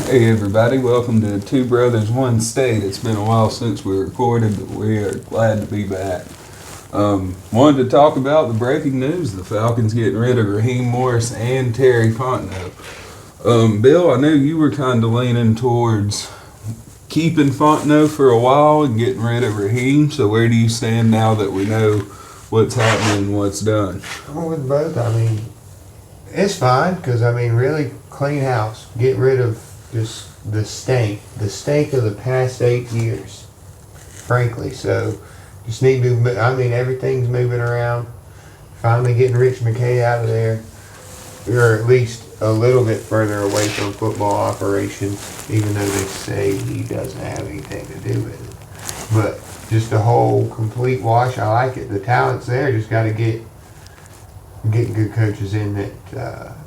Hey everybody, welcome to Two Brothers, One State. It's been a while since we recorded, but we are glad to be back. Wanted to talk about the breaking news. The Falcons getting rid of Raheem Morris and Terry Fontenot. Bill, I know you were kind of leaning towards keeping Fontenot for a while and getting rid of Raheem. So where do you stand now that we know what's happening and what's done? I'm with both. I mean, it's fine because, really clean house. Get rid of just the stank of the past 8 years, frankly. So just need to, everything's moving around. Finally getting Rich McKay out of there. Or at least a little bit further away from football operations, even though they say he doesn't have anything to do with it. But just a whole complete wash. I like it. The talent's there. Just got to get good coaches in that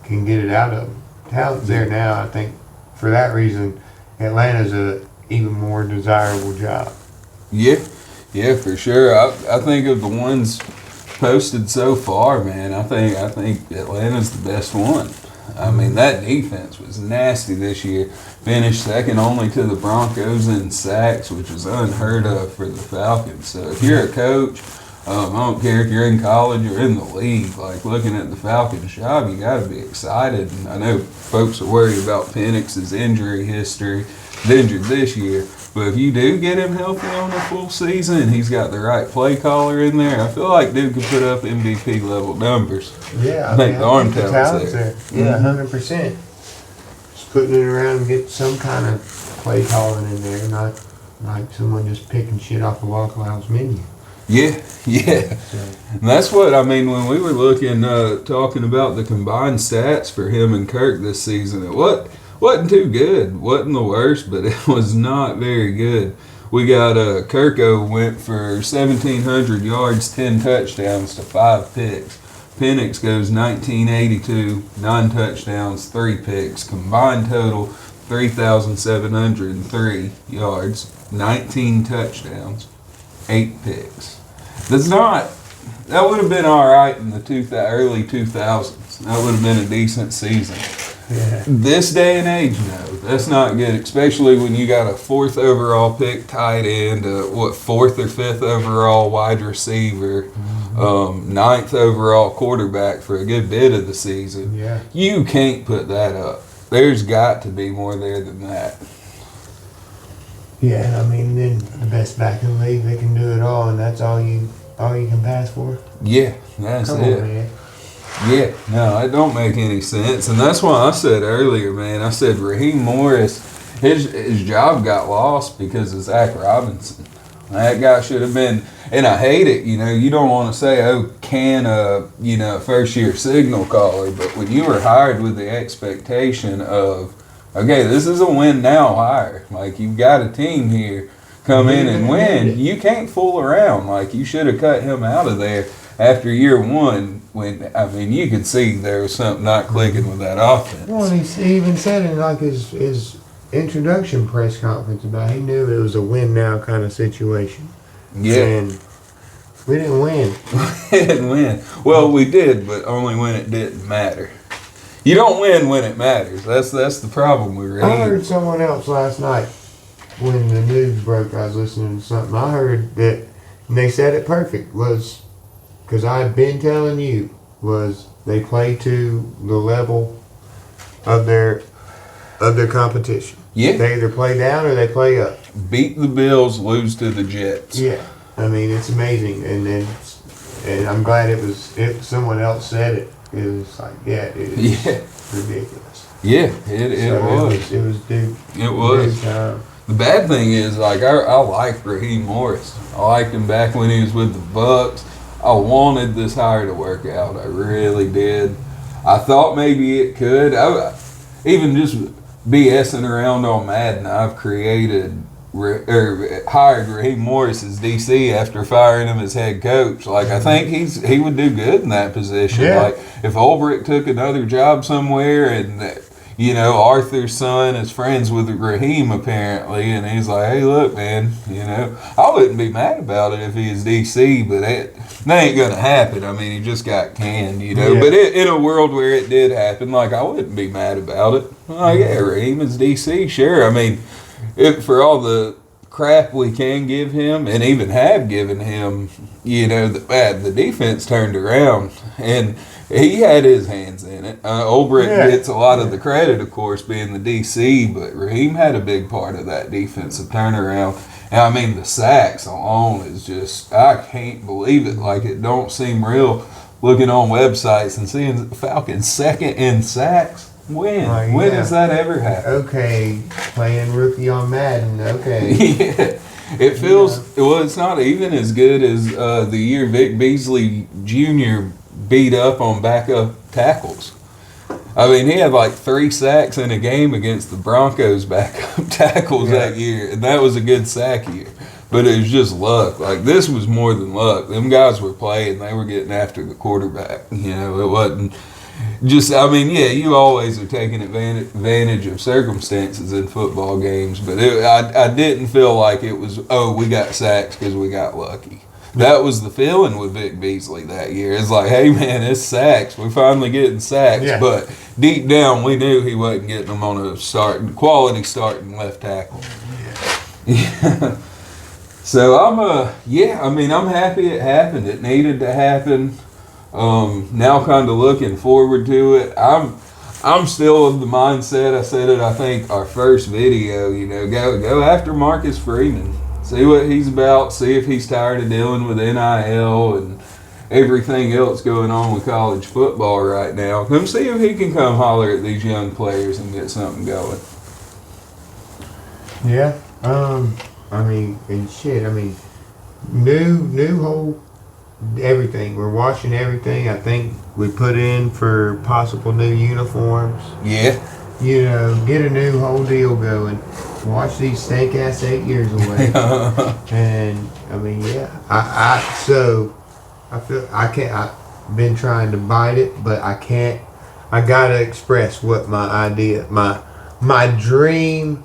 can get it out of them. Talent's there now. I think for that reason, Atlanta's a even more desirable job. Yeah, for sure. I think of the ones posted so far, man, I think Atlanta's the best one. I mean, that defense was nasty this year. Finished second only to the Broncos in sacks, which is unheard of for the Falcons. So if you're a coach, I don't care if you're in college or in the league, like looking at the Falcons' job, you got to be excited. And I know folks are worried about Penix's injury history. He's injured this year. But if you do get him healthy on a full season and he's got the right play caller in there, I feel like dude could put up MVP level numbers. Yeah, I think the arm talent's there. Yeah, 100%. Just putting it around and get some kind of play calling in there, not like someone just picking shit off of Walk Loud's menu. Yeah. And that's what, when we were looking, talking about the combined stats for him and Kirk this season, it wasn't too good. Wasn't the worst, but it was not very good. We got Kirko went for 1,700 yards, 10 touchdowns to 5 picks. Penix goes 1982, 9 touchdowns, 3 picks. Combined total 3,703 yards, 19 touchdowns, 8 picks. That would have been all right in the early 2000s. That would have been a decent season. Yeah. This day and age, no, that's not good, especially when you got a 4th overall pick tight end, 4th or 5th overall wide receiver, 9th overall quarterback for a good bit of the season. Yeah. You can't put that up. There's got to be more there than that. Yeah, then the best back in the league, they can do it all, and that's all you can pass for. Yeah, that's Come it. on, man. Yeah, no, it don't make any sense. And that's why I said earlier, man, I said Raheem Morris, his job got lost because of Zach Robinson. That guy should have been, and I hate it, you don't want to say, first-year signal caller, but when you were hired with the expectation of, okay, this is a win-now hire. Like, you've got a team here, come in and win. You can't fool around. Like, you should have cut him out of there after year one, when you could see there was something not clicking with that offense. Well, and he even said in his introduction press conference about he knew it was a win now kind of situation. Yeah, and we didn't win. We didn't win. Well, we did, but only when it didn't matter. You don't win when it matters. That's the problem we were in. I heard someone else last night when the news broke. I was listening to something. I heard that, and they said it perfect, was because I had been telling you, was they play to the level of their competition. Yeah. They either play down or they play up. Beat the Bills, lose to the Jets. Yeah. It's amazing. And I'm glad if someone else said it. It was like, it is ridiculous. Yeah, it was. It was due. It was. The bad thing is, I like Raheem Morris. I liked him back when he was with the Bucks. I wanted this hire to work out. I really did. I thought maybe it could. Even just BSing around on Madden, I've hired Raheem Morris as DC after firing him as head coach. I think he would do good in that position. Yeah. Like, if Ulbrich took another job somewhere and Arthur's son is friends with Raheem apparently, and he's like, hey, look, man, I wouldn't be mad about it if he was DC, but that ain't gonna happen. I mean, he just got canned, Yeah. But in a world where it did happen, like, I wouldn't be mad about it. Like, yeah, Raheem is DC, sure. I mean, for all the crap we can give him, and even have given him, the defense turned around, and he had his hands in it. Ulbrich gets a lot of the credit, of course, being the DC, but Raheem had a big part of that defensive turnaround. And I mean, the sacks alone is just, I can't believe it. Like, it don't seem real looking on websites and seeing the Falcons second in sacks. When? When has that ever happened? Okay, playing rookie on Madden, okay. Yeah. It feels, well, it's not even as good as the year Vic Beasley Jr. beat up on backup tackles. I mean, he had like 3 sacks in a game against the Broncos backup tackles that year, and that was a good sack year. But it was just luck. Like, this was more than luck. Them guys were playing. They were getting after the quarterback. It wasn't just, I mean, yeah, you always are taking advantage of circumstances in football games, but I didn't feel like it was, we got sacks because we got lucky. That was the feeling with Vic Beasley that year. It's like, hey, man, it's sacks. We're finally getting sacks. Yeah. But deep down, we knew he wasn't getting them on a quality starting left tackle. Yeah. So I'm happy it happened. It needed to happen. Now kind of looking forward to it. I'm still of the mindset, I said it, I think, our first video, go after Marcus Freeman. See what he's about. See if he's tired of dealing with NIL and everything else going on with college football right now. Come see if he can come holler at these young players and get something going. Yeah. New whole everything. We're watching everything. I think we put in for possible new uniforms. Yeah. Get a new whole deal going. Watch these stank ass 8 years away. And I mean, yeah. I feel I can't. I've been trying to bite it, but I can't. I gotta express what my idea, my dream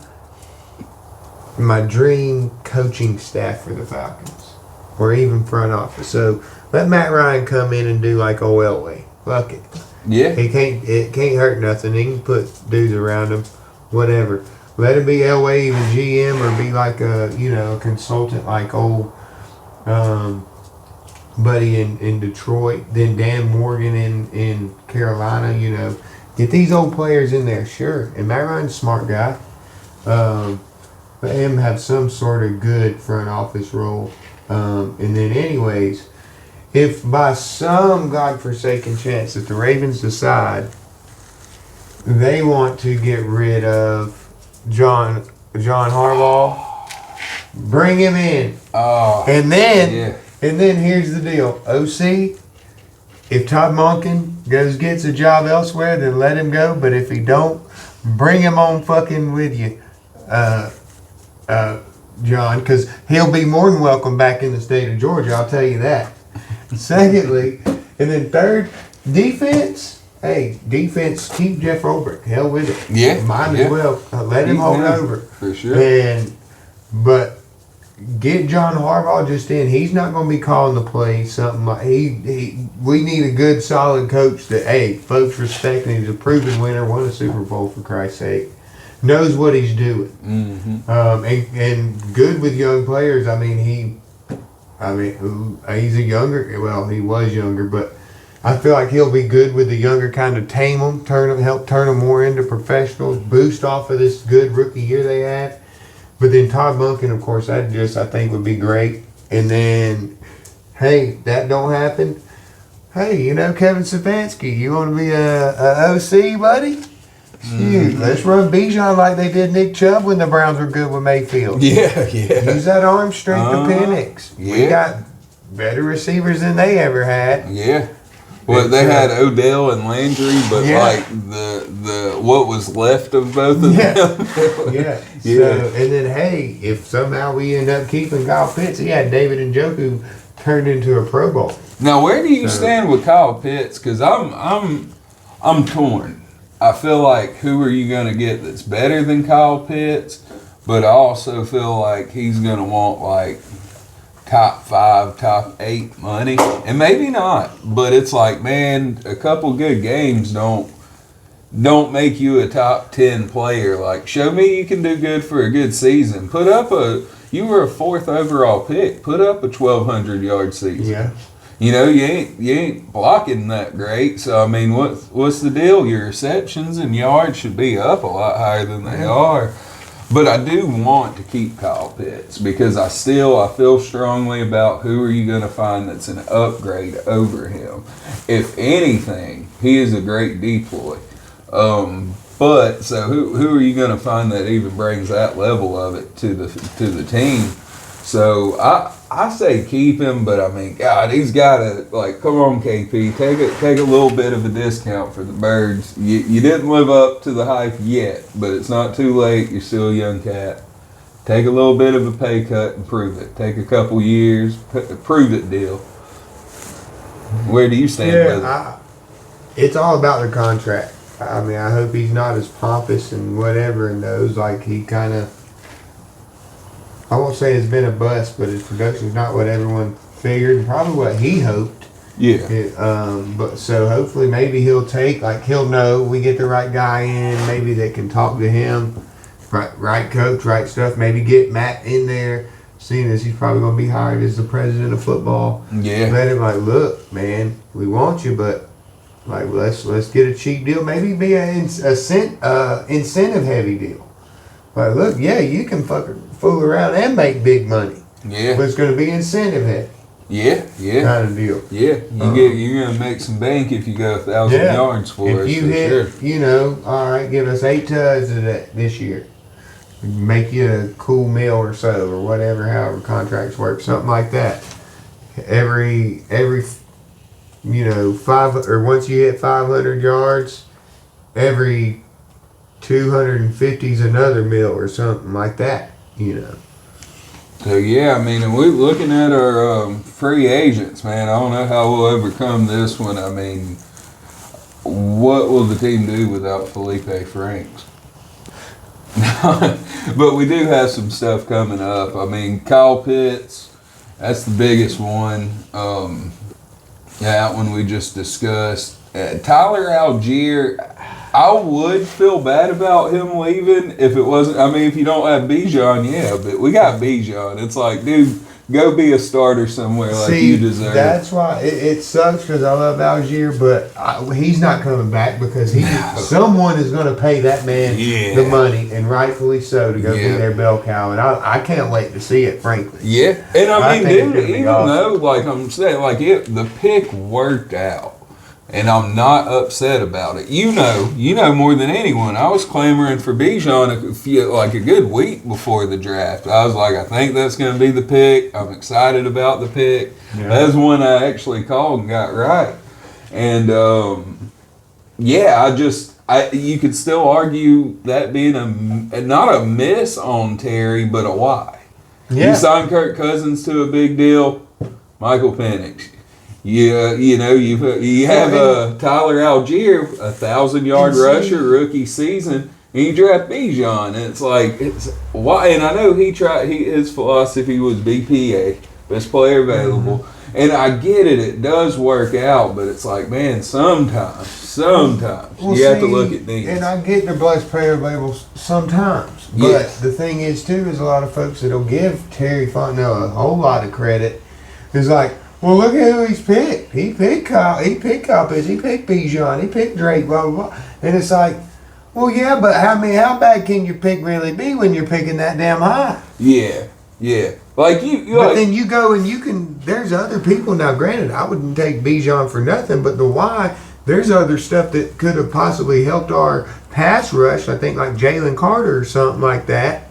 coaching staff for the Falcons, or even front office. So let Matt Ryan come in and do like old Elway. Fuck it. Yeah. It can't hurt nothing. He can put dudes around him, whatever. Let him be Elway, even GM, or be like a consultant like old buddy in Detroit. Then Dan Morgan in Carolina. Get these old players in there, sure. And Matt Ryan's a smart guy. Let him have some sort of good front office role. And then anyways, if by some godforsaken chance that the Ravens decide they want to get rid of John Harbaugh, bring him in. Oh, and then here's the deal. OC, if Todd Monken gets a job elsewhere, then let him go. But if he don't, bring him on fucking with you, John, because he'll be more than welcome back in the state of Georgia, I'll tell you that. Secondly, and then third, defense. Hey, defense, keep Jeff Ulbrich. Hell with it. Yeah. Might as well. Let him hold over. For sure. But get John Harbaugh just in. He's not going to be calling the play. Something like we need a good, solid coach that, hey, folks respect him. He's a proven winner. Won a Super Bowl, for Christ's sake. Knows what he's doing. Mm-hmm. And good with young players. He's a younger. Well, he was younger, but I feel like he'll be good with the younger, kind of tame them, help turn them more into professionals, boost off of this good rookie year they had. But then Todd Monken, of course, I think would be great. And then, hey, that don't happen. Hey, Kevin Stefanski, you want to be a OC, buddy? Shoot, let's run Bijan like they did Nick Chubb when the Browns were good with Mayfield. Yeah. Use that arm strength to Penix. Yeah. We got better receivers than they ever had. Yeah. Well, they had Odell and Landry, but like the what was left of both of them. Yeah. So, and then hey, if somehow we end up keeping Kyle Pitts, he had David Njoku turned into a Pro Bowl. Now, where do you stand with Kyle Pitts? Because I'm torn. I feel like who are you going to get that's better than Kyle Pitts? But I also feel like he's going to want like top 5, top 8 money. And maybe not. But it's like, man, a couple good games don't make you a top 10 player. Like, show me you can do good for a good season. You were a 4th overall pick. Put up a 1,200 yard season. Yeah. You know, you ain't blocking that great. So I mean, what's the deal? Your receptions and yards should be up a lot higher than they are. But I do want to keep Kyle Pitts because I feel strongly about who are you going to find that's an upgrade over him. If anything, he is a great deploy. But so who are you going to find that even brings that level of it to the team? So I say keep him, but I mean, God, he's got to, like, come on, KP, take a little bit of a discount for the Birds. You didn't live up to the hype yet, but it's not too late. You're still a young cat. Take a little bit of a pay cut and prove it. Take a couple years, prove it deal. Where do you stand with it? It's all about the contract. I mean, I hope he's not as pompous and whatever and knows like he kind of, I won't say it's been a bust, but his production's not what everyone figured, and probably what he hoped. Yeah. But so hopefully maybe he'll know we get the right guy in, maybe they can talk to him, right coach, right stuff, maybe get Matt in there, seeing as he's probably going to be hired as the president of football. Yeah. Let him like, look, man, we want you, but like let's get a cheap deal, maybe be a incentive heavy deal. Like, look, yeah, you can fool around and make big money. Yeah. But it's going to be incentive heavy. Yeah. Kind of deal. Yeah. You're going to make some bank if you go 1,000 yards for us. If you hit, all right, give us 8 touchdowns this year. Make you a cool meal or so, or whatever, however contracts work, something like that. Every 5, or once you hit 500 yards, every 250 is another meal or something like that, So yeah, I mean, and we're looking at our free agents, man. I don't know how we'll overcome this one. I mean, what will the team do without Felipe Franks? But we do have some stuff coming up. I mean, Kyle Pitts, that's the biggest one. That one we just discussed. Tyler Algier, I would feel bad about him leaving if it wasn't. I mean, if you don't have Bijan, yeah, but we got Bijan. It's like, dude, go be a starter somewhere like you deserve. That's why it sucks because I love Algier, but he's not coming back because someone is going to pay that man the money, and rightfully so, to go be their bell cow. And I can't wait to see it, frankly. Yeah, and I mean, dude, even though, like I'm saying, like the pick worked out. And I'm not upset about it. You know more than anyone. I was clamoring for Bijan like a good week before the draft. I was like, I think that's going to be the pick. I'm excited about the pick. Yeah. That's one I actually called and got right. And you could still argue that being not a miss on Terry, but a why. Yeah. You signed Kirk Cousins to a big deal. Michael Penix. You have Tyler Algier, 1,000-yard rusher, rookie season, and you draft Bijan, and it's like, why? And I know his philosophy was BPA, best player available, and I get it, it does work out, but it's like, man, sometimes you have to look at things. And I get the best player available sometimes, but the thing is too is a lot of folks that'll give Terry Fontenot a whole lot of credit. It's like, well, look at who he's picked. He picked Kyle Pitts, he picked Bijan, he picked Drake, blah, blah, blah. And it's like, well, yeah, but how bad can your pick really be when you're picking that damn high? Yeah. Like then you go and there's other people. Now, granted, I wouldn't take Bijan for nothing, but the why, there's other stuff that could have possibly helped our pass rush, I think like Jalen Carter or something like that,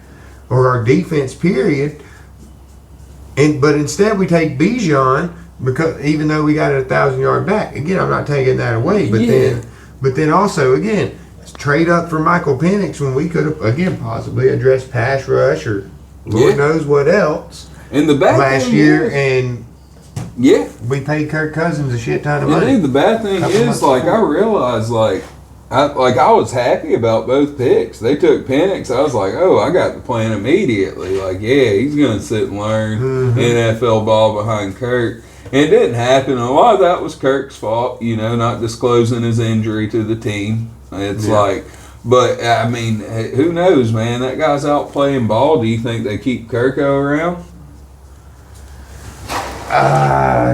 or our defense, period. But instead we take Bijan because even though we got a 1,000-yard back, again, I'm not taking that away. But then also again, trade up for Michael Penix when we could have again possibly addressed pass rush or Lord knows what else in the back last year, and we paid Kirk Cousins a shit ton of money. The bad thing is, like, I realize, like, I was happy about both picks. They took Penix. I was like, oh, I got the plan immediately. Like, yeah, he's going to sit and learn NFL ball behind Kirk. And it didn't happen. A lot of that was Kirk's fault, not disclosing his injury to the team. It's but I mean, who knows, man? That guy's out playing ball. Do you think they keep Kirko around?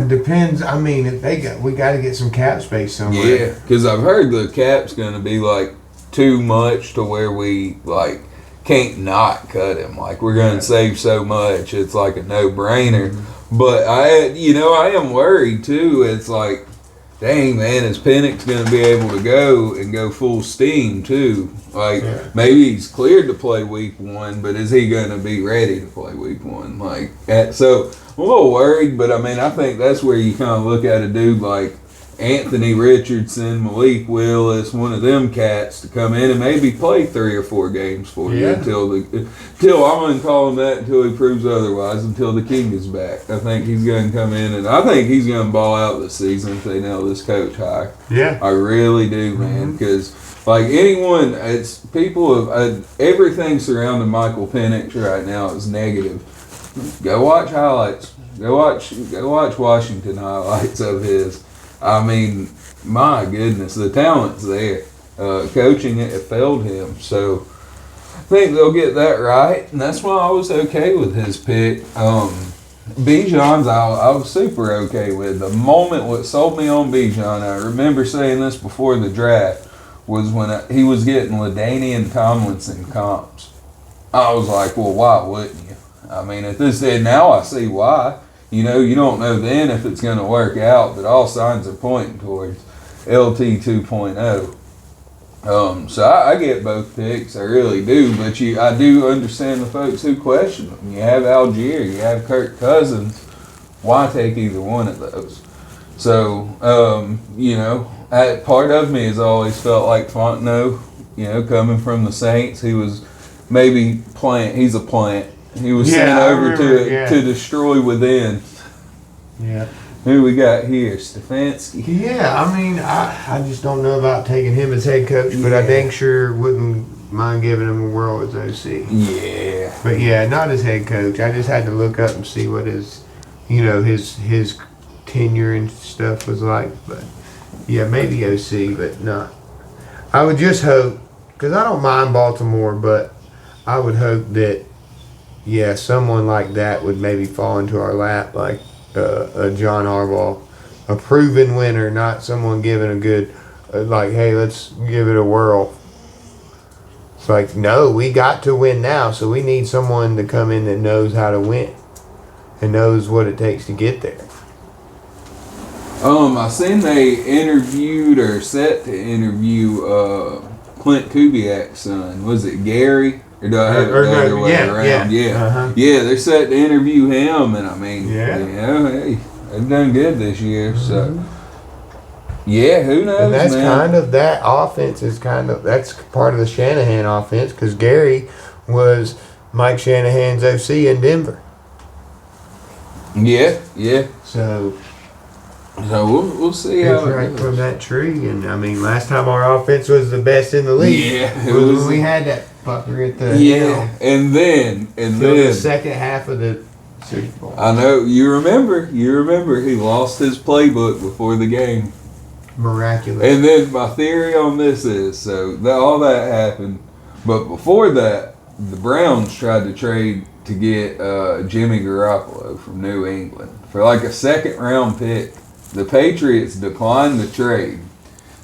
Depends. I mean, if we got to get some cap space somewhere. Yeah, because I've heard the cap's going to be like too much to where we can't not cut him. Like we're going to save so much, it's like a no-brainer. Mm-hmm. But I am worried too. It's like, dang man, is Penix going to be able to go full steam too? Like maybe he's cleared to play week 1, but is he going to be ready to play week 1? So. I'm a little worried, but I mean, I think that's where you kind of look at a dude like Anthony Richardson, Malik Willis, one of them cats to come in and maybe play 3 or 4 games for you until I'm going to call him that until he proves otherwise, until the king is back. I think he's going to come in and I think he's going to ball out this season if they nail this coach high. Yeah. I really do, man, because anyone, it's people everything surrounding Michael Penix right now is negative. Go watch highlights. Go watch Washington highlights of his. I mean, my goodness, the talent's there. Coaching it failed him, so I think they'll get that right, and that's why I was okay with his pick. Bijan's I was super okay with. The moment what sold me on Bijan, I remember saying this before the draft, was when he was getting LaDainian Tomlinson comps. I was like, well, why wouldn't you? I mean, at this day now, I see why. You don't know then if it's going to work out, but all signs are pointing towards LT 2.0. So I get both picks, I really do. But I do understand the folks who question them. You have Algier, you have Kirk Cousins. Why take either one of those? So, part of me has always felt like Fontenot, coming from the Saints, he was maybe plant. He's a plant. He was sent over to destroy within. Yeah. Who we got here? Stefanski. Yeah, I mean, I just don't know about taking him as head coach, but I dang sure wouldn't mind giving him a whirl as OC. Yeah. But not as head coach. I just had to look up and see what his tenure and stuff was like. But maybe OC, but not. I would just hope, because I don't mind Baltimore, but I would hope that someone like that would maybe fall into our lap, like a John Harbaugh, a proven winner, not someone giving a good, hey, let's give it a whirl. It's like, no, we got to win now, so we need someone to come in that knows how to win and knows what it takes to get there. I seen they interviewed or set to interview Clint Kubiak's son. Was it Gary? Or do I have it the other way around? Yeah. They're set to interview him, and I mean, hey, they've done good this year. So, who knows? And that's kind of that offense that's part of the Shanahan offense, because Gary was Mike Shanahan's OC in Denver. Yeah. So we'll see how it right goes. From that tree, and I mean, last time our offense was the best in the league. Yeah, was when we had that fucker at the and then the second half of the Super Bowl. I know you remember he lost his playbook before the game. Miraculous. And then my theory on this is all that happened, but before that, the Browns tried to trade to get Jimmy Garoppolo from New England for like a 2nd-round pick. The Patriots declined the trade.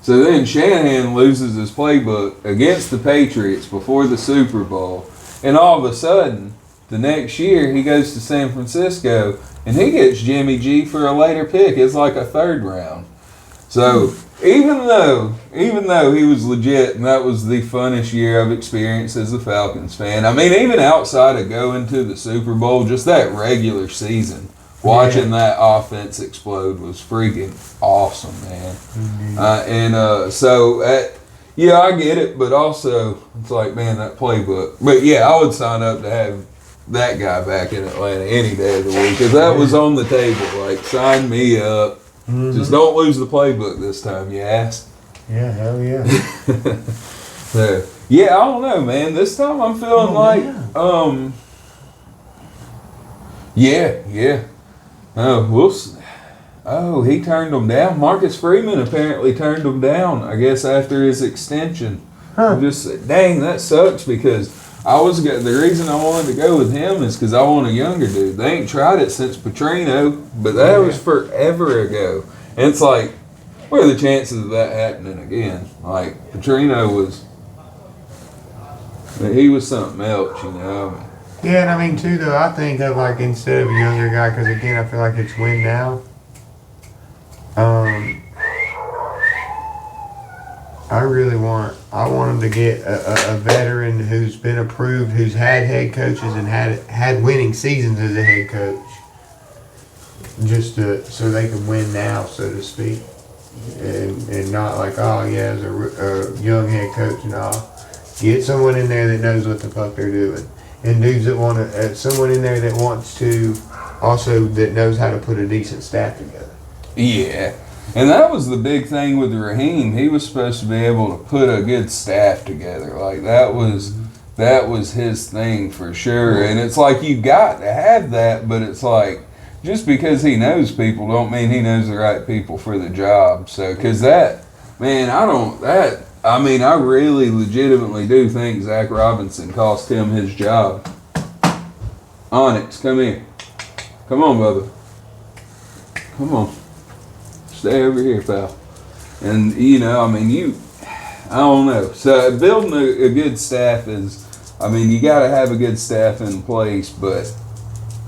So then Shanahan loses his playbook against the Patriots before the Super Bowl. And all of a sudden, the next year, he goes to San Francisco and he gets Jimmy G for a later pick. It's like a 3rd round. So even though he was legit and that was the funnest year I've experienced as a Falcons fan, I mean, even outside of going to the Super Bowl, just that regular season, watching that offense explode was freaking awesome, man. Mm-hmm. I get it, but also it's like, man, that playbook. But I would sign up to have that guy back in Atlanta any day of the week, because that was on the table. Like, sign me up. Mm-hmm. Just don't lose the playbook this time, you asked. Yeah, hell yeah. So, yeah, I don't know, man. This time I'm feeling yeah. Oh, we'll see. Oh, he turned them down. Marcus Freeman apparently turned them down, I guess, after his extension. Huh. Dang, that sucks because the reason I wanted to go with him is because I want a younger dude. They ain't tried it since Petrino, but that was forever ago. And it's like, what are the chances of that happening again? Like, Petrino he was something else, you know. Yeah, and I mean, too, though, I think of, like, instead of a younger guy, because, again, I feel like it's win now. I want him to get a veteran who's been approved, who's had head coaches and had winning seasons as a head coach. So they can win now, so to speak. And not like, oh, yeah, as a young head coach and all. Get someone in there that knows what the fuck they're doing. And dudes that someone in there that wants to, also that knows how to put a decent staff together. Yeah. And that was the big thing with Raheem. He was supposed to be able to put a good staff together. Like, that was his thing for sure. And it's like, you got to have that, but it's like, just because he knows people don't mean he knows the right people for the job. So, because I really legitimately do think Zach Robinson cost him his job. Onyx, come here. Come on, Bubba. Come on. Stay over here, pal. And, I don't know. So, building a good staff is, you got to have a good staff in place, but,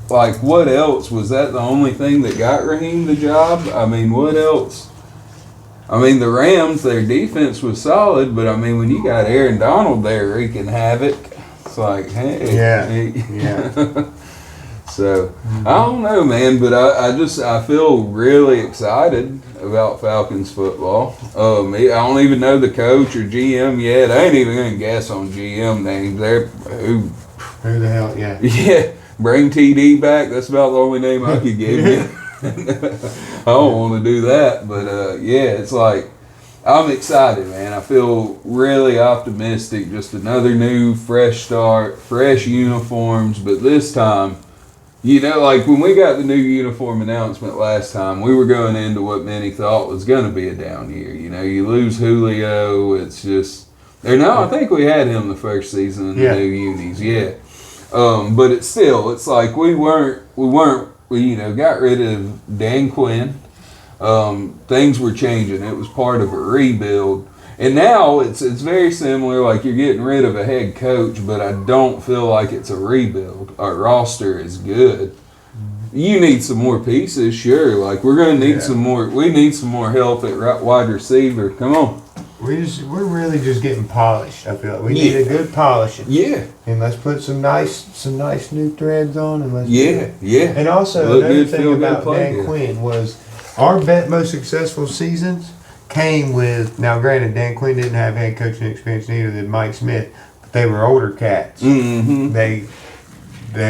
like, what else? Was that the only thing that got Raheem the job? What else? The Rams, their defense was solid, but, when you got Aaron Donald there wreaking havoc, it's like, hey. Yeah. So, I don't know, man, but I feel really excited about Falcons football. I don't even know the coach or GM yet. I ain't even going to guess on GM names. Who the hell, yeah. Yeah, bring TD back. That's about the only name I could give you. I don't want to do that, but it's like, I'm excited, man. I feel really optimistic. Just another new, fresh start, fresh uniforms, but this time, like when we got the new uniform announcement last time, we were going into what many thought was going to be a down year. You lose Julio. It's just, I think we had him the first season in the new unis, yeah. But it's like we got rid of Dan Quinn. Things were changing. It was part of a rebuild. And now it's very similar, like you're getting rid of a head coach, but I don't feel like it's a rebuild. Our roster is good. You need some more pieces, sure. Like we're gonna need some more. We need some more help at wide receiver. Come on. We're really just getting polished. I feel like we need a good polishing. Yeah. And let's put some nice new threads on, and let's yeah. And also another thing about Dan Quinn was our most successful seasons came with, now granted Dan Quinn didn't have head coaching experience neither did Mike Smith, but they were older cats. Mm-hmm. They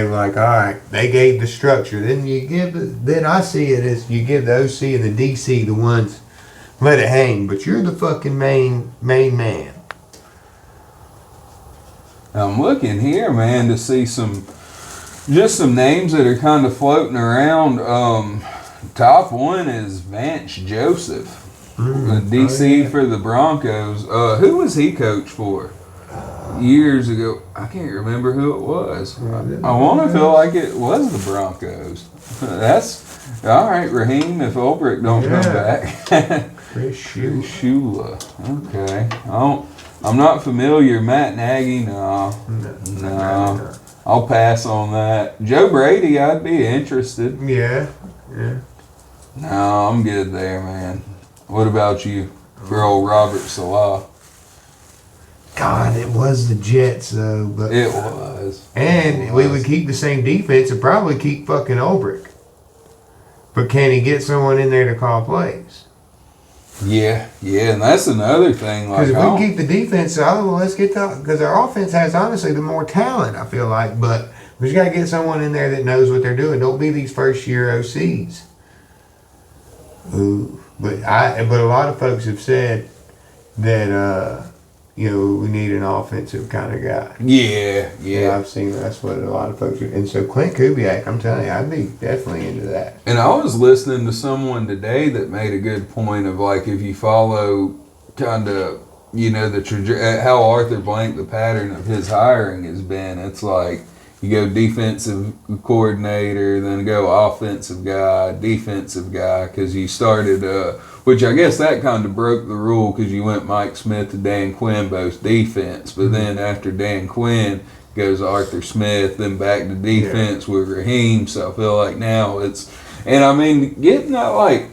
were like, all right, they gave the structure. Then I see it as you give the OC and the DC the ones, let it hang, but you're the fucking main man. I'm looking here, man, to see some names that are kind of floating around. Top one is Vance Joseph. DC for the Broncos. Who was he coach for? Years ago. I can't remember who it was. I want to feel like it was the Broncos. That's all right, Raheem, if Ulbrich don't come back. Chris Shula. Okay. I'm not familiar. Matt Nagy, no. I'll pass on that. Joe Brady, I'd be interested. Yeah. No, I'm good there, man. What about you? For old Robert Salah. God, it was the Jets though, but it was. And we would keep the same defense and probably keep fucking Ulbrich. But can he get someone in there to call plays? Yeah, and that's another thing. Because if we keep the defense, let's get because our offense has honestly the more talent, I feel like, but we just got to get someone in there that knows what they're doing. Don't be these first year OCs. Ooh. But a lot of folks have said that we need an offensive kind of guy. Yeah. I've seen that's what a lot of folks are. And so Clint Kubiak, I'm telling you, I'd be definitely into that. And I was listening to someone today that made a good point of like if you follow kind of the how Arthur Blank, the pattern of his hiring has been. It's like you go defensive coordinator, then go offensive guy, defensive guy, because you started, which I guess that kind of broke the rule because you went Mike Smith to Dan Quinn, both defense, but then after Dan Quinn goes Arthur Smith, then back to defense with Raheem. So I feel like now it's, and I mean, getting that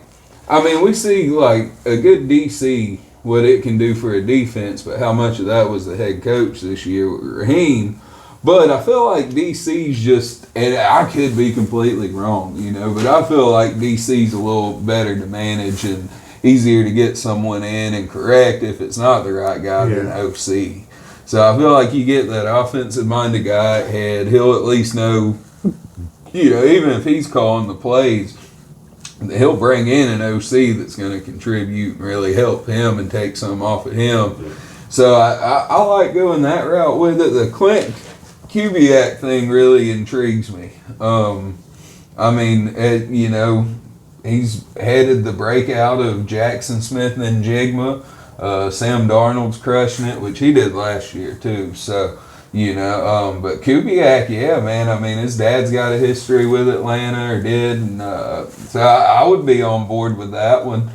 we see like a good DC, what it can do for a defense, but how much of that was the head coach this year with Raheem. But I feel like DC's just, and I could be completely wrong, but I feel like DC's a little better to manage and easier to get someone in and correct if it's not the right guy than OC. So I feel like you get that offensive-minded guy at head, he'll at least know, even if he's calling the plays, he'll bring in an OC that's going to contribute and really help him and take some off of him. So I like going that route with it. The Clint Kubiak thing really intrigues me. He's headed the breakout of Jackson Smith and Jigma. Sam Darnold's crushing it, which he did last year too. So, but Kubiak, yeah, man. I mean, his dad's got a history with Atlanta, or did, and so I would be on board with that one.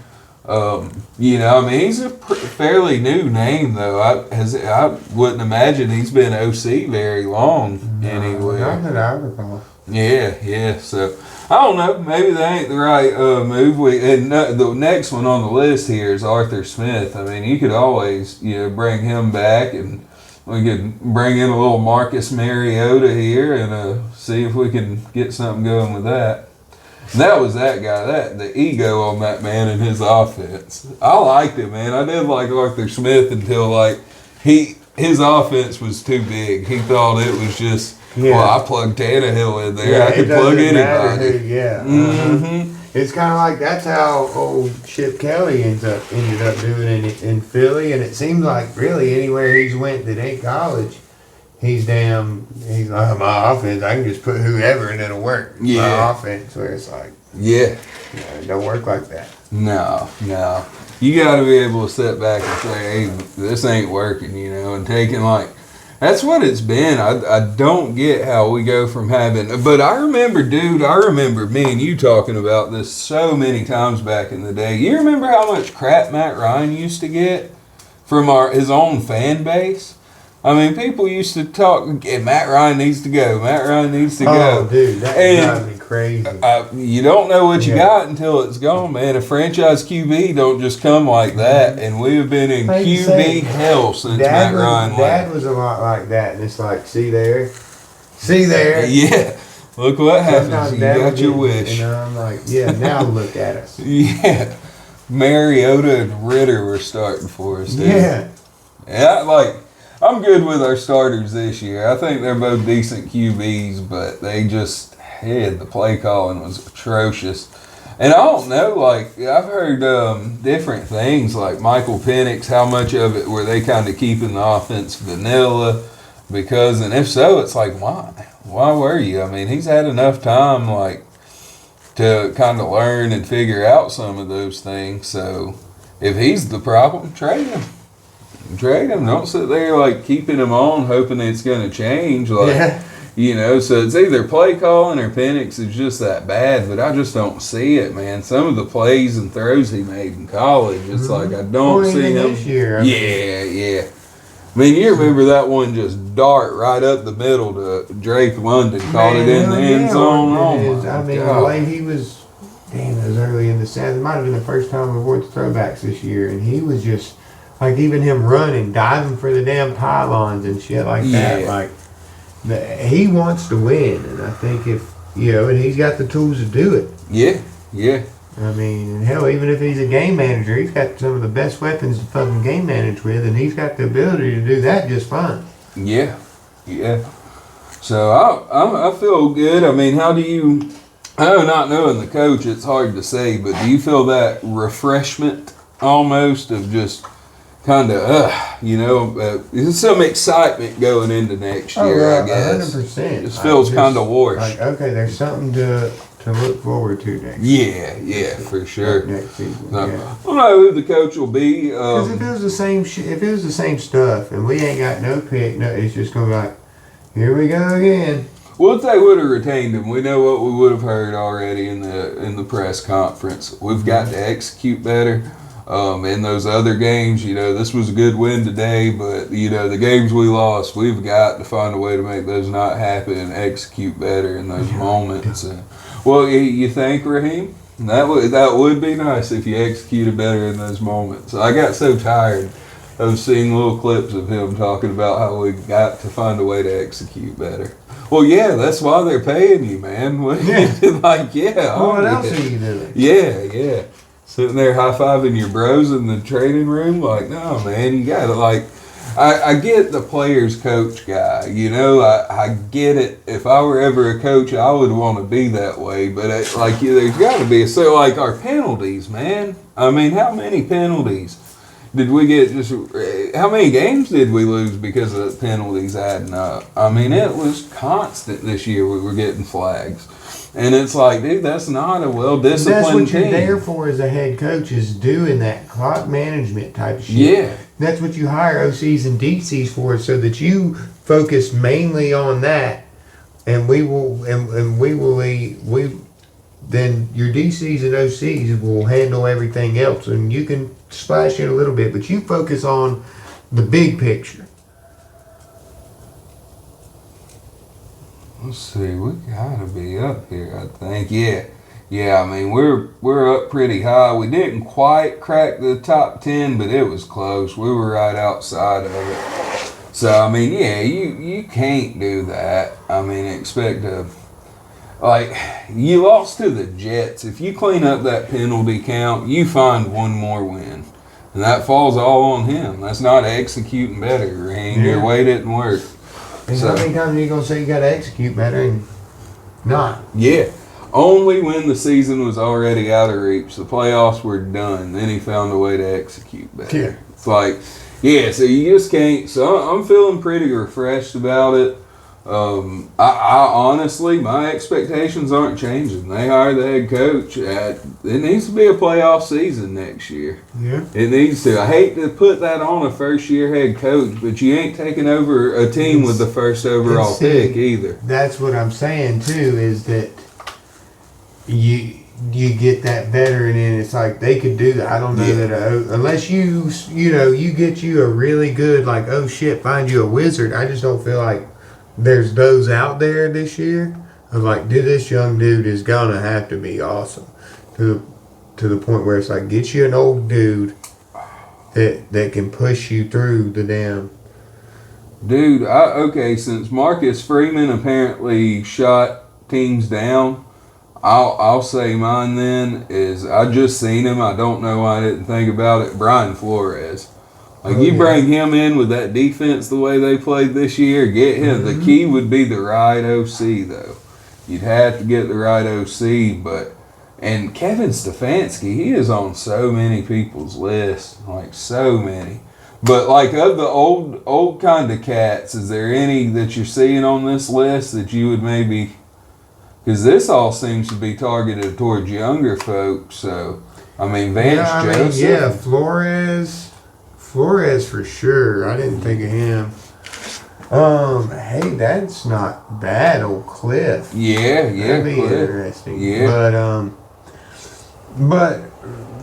He's a fairly new name though. I wouldn't imagine he's been OC very long anywhere. Not that I recall. Yeah. So I don't know. Maybe that ain't the right move. The next one on the list here is Arthur Smith. I mean, you could always bring him back, and we could bring in a little Marcus Mariota here and see if we can get something going with that. And that was that guy, the ego on that man and his offense. I liked it, man. I did like Arthur Smith until his offense was too big. He thought it was just, I plugged Tannehill in there. I could plug anybody. It's kind of like that's how old Chip Kelly ended up doing it in Philly, and it seems like really anywhere he's went that ain't college, he's like, my offense, I can just put whoever and it'll work. My offense, where it's like, it don't work like that. No. You got to be able to sit back and say, hey, this ain't working, and taking that's what it's been. I don't get how we go from having, but I remember me and you talking about this so many times back in the day. You remember how much crap Matt Ryan used to get from his own fan base? I mean, people used to talk, Matt Ryan needs to go. Matt Ryan needs to go. Oh, dude, that drives me crazy. You don't know what you got until it's gone, man. A franchise QB don't just come like that, and we have been in QB hell since Matt Ryan left. Dad was a lot like that, and it's like, see there? Yeah. Look what happens. You got your wish. And I'm like, now look at us. Yeah. Mariota and Ritter were starting for us, dude. Yeah, I'm good with our starters this year. I think they're both decent QBs, but they just, the play calling was atrocious. And I don't know, I've heard different things, like Michael Penix, how much of it were they kind of keeping the offense vanilla? Because, and if so, it's like, why? Why were you? I mean, he's had enough time, to kind of learn and figure out some of those things. So if he's the problem, trade him. Don't sit there keeping him on, hoping it's going to change. So it's either play calling or Penix is just that bad, but I just don't see it, man. Some of the plays and throws he made in college, it's I don't see him. This year, yeah. I mean, you remember that one just dart right up the middle to Drake London, caught it in the end zone. The way he was, it was early in the season. It might have been the first time we've worked the throwbacks this year, and he was just, even him running, diving for the damn pylons and shit like that. He wants to win, and I think and he's got the tools to do it. Yeah. I mean, hell, even if he's a game manager, he's got some of the best weapons to fucking game manage with, and he's got the ability to do that just fine. Yeah. So I feel good. I mean, how do you? I know, not knowing the coach, it's hard to say, but do you feel that refreshment almost of just there's some excitement going into next year, I guess. 100%. It feels kind of washed. Like, okay, there's something to look forward to next. Yeah, for sure. Next season. No, Yeah. I don't know who the coach will be. Because if it was the same, if it was the same stuff, and we ain't got no pick, no, it's just gonna be like, here we go again. Well, if they would have retained him, we know what we would have heard already in the press conference. We've got to execute better. In those other games, this was a good win today, but the games we lost, we've got to find a way to make those not happen and execute better in those moments. Well, you think, Raheem? That would be nice if you executed better in those moments. I got so tired of seeing little clips of him talking about how we got to find a way to execute better. Well, yeah, that's why they're paying you, man. Yeah. What else are you doing? Yeah. Sitting there high-fiving your bros in the training room, no, man, you gotta, I get the players coach guy, I get it. If I were ever a coach, I would want to be that way, but there's got to be, so our penalties, man. I mean, how many penalties did we get? How many games did we lose because of the penalties adding up? I mean, it was constant this year. We were getting flags. And it's like, dude, that's not a well-disciplined team. That's what you're there for as a head coach, is doing that clock management type of shit. Yeah. That's what you hire OCs and DCs for, so that you focus mainly on that, and then your DCs and OCs will handle everything else, and you can splash in a little bit, but you focus on the big picture. Let's see, we gotta be up here, I think. Yeah. I mean, we're up pretty high. We didn't quite crack the top 10, but it was close. We were right outside of it. So I mean, yeah, you can't do that. I mean, expect to you lost to the Jets. If you clean up that penalty count, you find one more win, and that falls all on him. That's not executing better, Raheem. Yeah. Your way didn't work. And how many times are you going to say you got to execute better and not? Yeah. Only when the season was already out of reach, the playoffs were done, then he found a way to execute better. Yeah. It's so you just can't. So I'm feeling pretty refreshed about it. I honestly, my expectations aren't changing. They hired the head coach. It needs to be a playoff season next year. Yeah. It needs to. I hate to put that on a first-year head coach, but you ain't taking over a team with the first overall pick either. That's what I'm saying too. Is that you get that veteran in? It's like they could do that. I don't know that unless you get you a really good find you a wizard. I just don't feel like there's those out there this year of this young dude is gonna have to be awesome to the point where it's like, get you an old dude that can push you through the damn. Dude, since Marcus Freeman apparently shot teams down, I'll say mine then is, I just seen him. I don't know why I didn't think about it. Brian Flores. Bring him in with that defense the way they played this year, get him. Mm-hmm. The key would be the right OC, though. You'd have to get the right OC, and Kevin Stefanski, he is on so many people's lists, so many. But of the old kind of cats, is there any that you're seeing on this list that you would maybe, because this all seems to be targeted towards younger folks, so, I mean, Joseph. Yeah, Flores for sure. I didn't think of him. Hey, that's not bad, old Cliff. Yeah, that'd be Cliff. Interesting. Yeah, but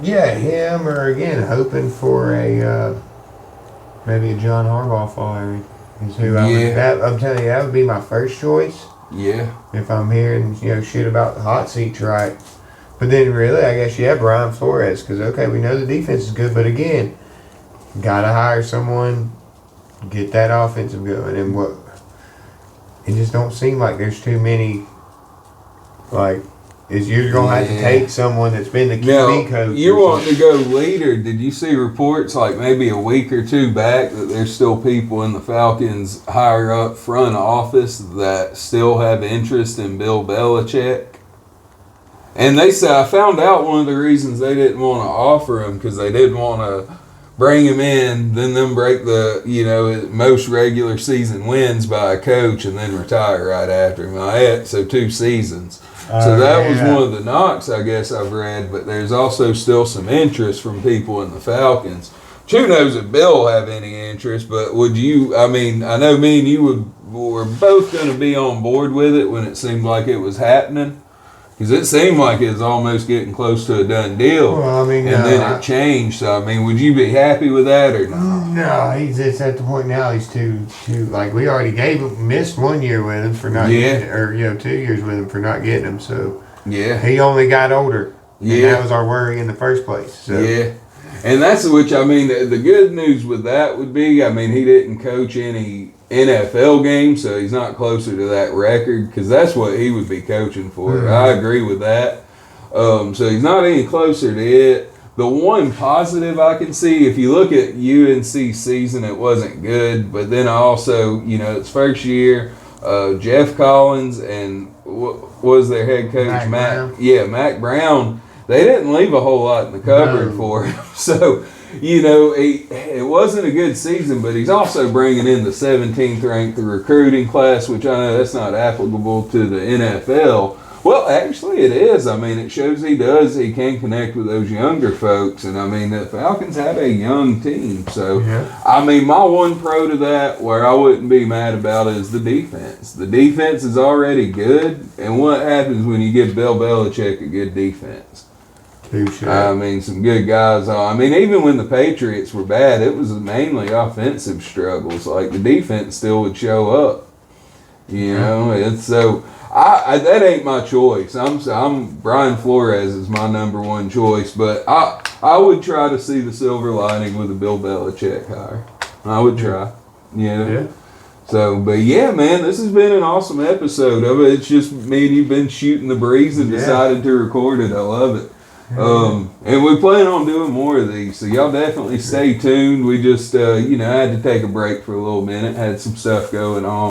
yeah, him, or again hoping for maybe a John Harbaugh firing is who I would. I'm telling you, that would be my first choice. Yeah. If I'm hearing shit about the hot seats, right? But then really, I guess Brian Flores, because we know the defense is good, but again, gotta hire someone, get that offensive going, and it just don't seem like there's too many. You're gonna have to take someone that's been the QB coach. You're wanting to go leader. Did you see reports maybe a week or two back that there's still people in the Falcons higher up front office that still have interest in Bill Belichick? And they say, I found out one of the reasons they didn't want to offer him because they didn't want to bring him in, then them break the most regular season wins by a coach, and then retire right after him. So 2 seasons. So that was one of the knocks, I guess, I've read. But there's also still some interest from people in the Falcons. Who knows if Bill will have any interest? But would you? I mean, I know me and you were both going to be on board with it when it seemed like it was happening. Because it seemed like it was almost getting close to a done deal. Well, I mean, and then it changed. So, I mean, would you be happy with that or not? No, it's at the point now he's too like we already missed 1 year with him for not getting, or 2 years with him for not getting him. So he only got older. And that was our worry in the first place. So. Yeah. And that's which, I mean, the good news with that would be, I mean, he didn't coach any NFL games, so he's not closer to that record, because that's what he would be coaching for. Mm-hmm. I agree with that. So he's not any closer to it. The one positive I can see, if you look at UNC's season, it wasn't good, but then also, it's first year, Jeff Collins and what was their head coach? Mac Brown. They didn't leave a whole lot in the cupboard for him. So, it wasn't a good season, but he's also bringing in the 17th ranked recruiting class, which I know that's not applicable to the NFL. Well, actually it is. I mean, it shows he can connect with those younger folks. And, I mean, the Falcons have a young team. So, I mean, my one pro to that, where I wouldn't be mad about it, is the defense. The defense is already good. And what happens when you give Bill Belichick a good defense? I mean, some good guys. I mean, even when the Patriots were bad, it was mainly offensive struggles. Like, the defense still would show up. It's so... that ain't my choice. I'm Brian Flores is my number one choice, but I would try to see the silver lining with the Bill Belichick hire. I would try. So, but yeah, man, this has been an awesome episode of it. It's just me and you've been shooting the breeze and decided to record it. I love it. And we plan on doing more of these, so y'all definitely stay tuned. We just, had to take a break for a little minute, had some stuff going on.